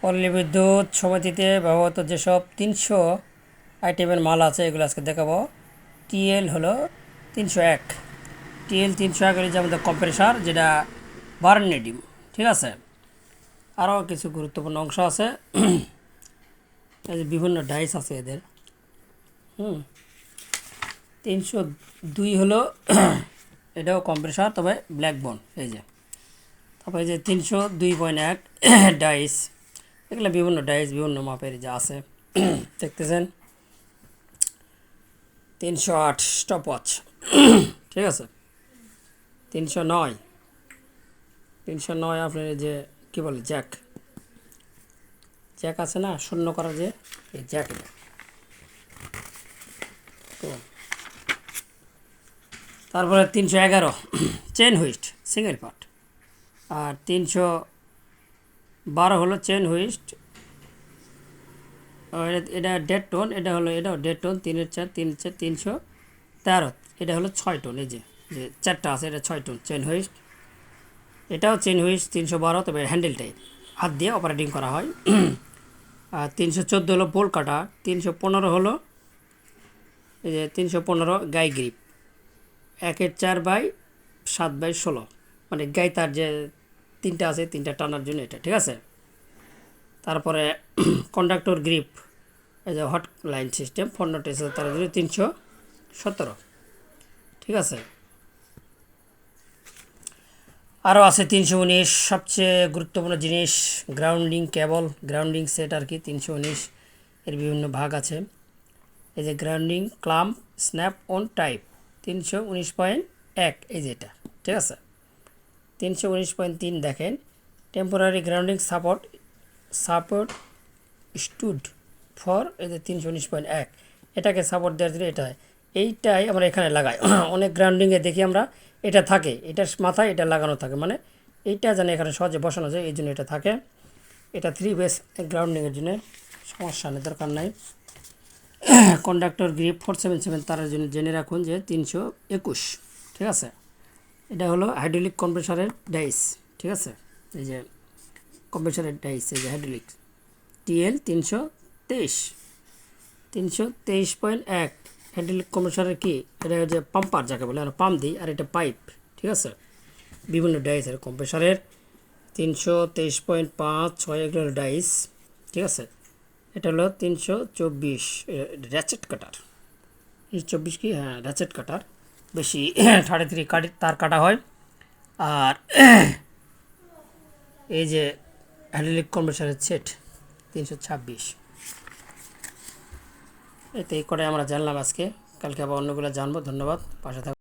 পল্লী বিদ্যুৎ সমিতিতে ব্যবহৃত যেসব 300 আইটেমের মাল আছে এগুলো আজকে দেখাবো। টিএল হলো 301, টিএল 301 হলো যে আমাদের কম্প্রেসার, যেটা বার্নে ডিম। ঠিক আছে, আরও কিছু গুরুত্বপূর্ণ অংশ আছে। এই যে বিভিন্ন ডাইস আছে এদের। 302 হলো এটাও কম্প্রেসার, তবে ব্ল্যাক বোন। এই যে তারপরে যে 302.1 ডাইস, এগুলো বিভিন্ন ডাইস বিভিন্ন মাপের যা আছে দেখতেছেন। 308 স্টপ ওয়াচ, ঠিক আছে। 309 আপনার যে কী বলে জ্যাক, জ্যাক আছে না শূন্য করার যে, এই জ্যাক। তো তারপরে 311 চেন হুইস্ট সিঙ্গেল পার্ট, আর 312 হলো চেন হুইস্ট, এটা 1.5 টন, এটা হলো এটাও 1.5 টন, 3-4 3-4 313, এটা হলো 6 টন। এই যে যে চারটা আছে এটা 6 টন চেন হুইস্ট। এটাও চেন হুইস্ট 312, তবে হ্যান্ডেল টাইপ, হাত দিয়ে অপারেটিং করা হয়। আর 314 হলো বোল্ট কাটা, 315 হলো এই যে 315 গাই গ্রিপ, 1/4/7/16, মানে গাই তার যে তিনটা আছে তিনটা টানার জন্য এটা, ঠিক আছে। তারপরে কন্ডাক্টর গ্রিপ, এই যে হট লাইন সিস্টেম 15 টেসেল তার জন্য 317, ঠিক আছে। আরও আছে 319, সবচেয়ে গুরুত্বপূর্ণ জিনিস গ্রাউন্ডিং কেবল, গ্রাউন্ডিং সেট আর কি। 319 এর বিভিন্ন ভাগ আছে। এই যে grounding clamp snap on type 319.1, এই যে এটা, ঠিক আছে। 319.3 দেখেন temporary grounding support stud for, এই যে 319.1, এটাকে সাপোর্ট দেওয়ার জন্য এটা, এইটাই আমরা এখানে লাগাই। অনেক গ্রাউন্ডিংয়ে দেখি আমরা এটা থাকে, এটার মাথায় এটা লাগানো থাকে, মানে এইটা যেন এখানে সহজে বসানো যায়, এই জন্য এটা থাকে। এটা 3 বেস গ্রাউন্ডিংয়ের জন্য, সমস্যা নেই, দরকার নাই। কন্ডাক্টর গ্রিপ 477 তারের জন্য জেনে রাখুন যে 321, ঠিক আছে। এটা হলো হাইড্রোলিক কম্প্রেসারের ডাইস, ঠিক আছে। এই যে কম্প্রেসারের ডাইস, এই যে হাইড্রোলিক টিএল 323.1 হাইড্রোলিক কম্প্রেসারের কি, এটা যে পাম্পার যাকে বলে, আমরা পাম্প দিই, আর এটা পাইপ, ঠিক আছে। বিভিন্ন ডাইসের কম্প্রেসারের 323.5 এগুলো ডাইস, ঠিক আছে। এটা হলো 324 র্যাচেট কাটার, 24 কি, হ্যাঁ র্যাচেট কাটার, বেশি 33 তার কাটা হয়। আর এই যে হাইড্রোলিক কম্প্রেসারের সেট 326। এতে করে আমরা জানলাম আজকে, কালকে আবার অন্যগুলো জানবো। ধন্যবাদ, পাশে থাকুন।